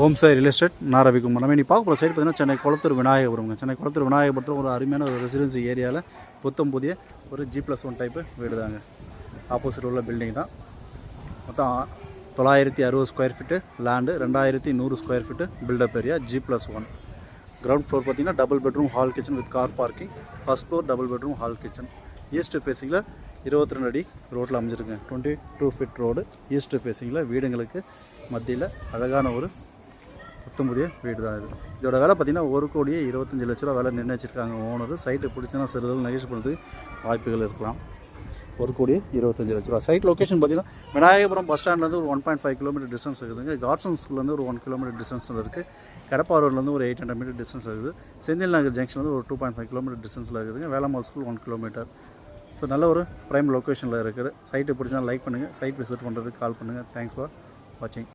ஓம் Sai real estate நான் ரவிக்குமார். நம்ம இன்றைக்கி பார்க்க போகிற சைடு பார்த்திங்கன்னா சென்னை குளத்தூர் விநாயகபுரம்ங்க. சென்னை குளத்தூர் விநாயகபுரத்தில் ஒரு அருமையான ஒரு ரெசிடென்சி ஏரியாவில் புத்தம் புதிய ஒரு G+1 டைப்பு வீடு தாங்க. ஆப்போசிட் உள்ள பில்டிங் தான். மொத்தம் 960 square feet land, 2100 square feet built up area, G+1. Ground floor பார்த்திங்கன்னா double bedroom hall kitchen with car parking. First floor double bedroom hall kitchen. East ஃபேஸிங்கில் 22 அடி ரோட்டில் அமைஞ்சிருக்குங்க. 22 ஃபீட் ரோடு ஈஸ்ட் ஃபேஸிங்கில் வீடுங்களுக்கு மத்தியில் அழகான ஒரு புத்தம் புதிய வீடு தான் இது. இதோட விலை பார்த்திங்கன்னா 1,25,00,000 விலை நிர்ணயிச்சிருக்காங்க ஓனர். சைட்டு பிடிச்சினா சிறிதளவு நெகோஷியேட் பண்ணுறதுக்கு வாய்ப்புகள் இருக்கலாம். 1,25,00,000. சைட் லொக்கேஷன் பார்த்திங்கன்னா விநாயகபுரம் பஸ் ஸ்டாண்ட்லேருந்து ஒரு 1.5 கிலோமீட்டர் டிஸ்டன்ஸ் இருக்குதுங்க. காட்சன் ஸ்கூல்லேருந்து ஒரு 1 கிலோமீட்டர் டிஸ்டன்ஸில் இருக்குது. கடப்பா ரோட்லேருந்து ஒரு 800 மீட்டர் டிஸ்டன்ஸ் இருக்குது. செந்தில் நகர் ஜங்ஷன்லேருந்து ஒரு 2.5 கிலோமீட்டர் டிஸ்டன்ஸில் இருக்குதுங்க. Velammal school 1 kilometre. ஸோ நல்ல ஒரு ப்ரைம் லொக்கேஷனில் இருக்குது. சைட்டு பிடிச்சா லைக் பண்ணுங்கள். சைட் விசிட் பண்ணுறதுக்கு கால் பண்ணுங்கள். தேங்க்ஸ் ஃபார் வாட்சிங்.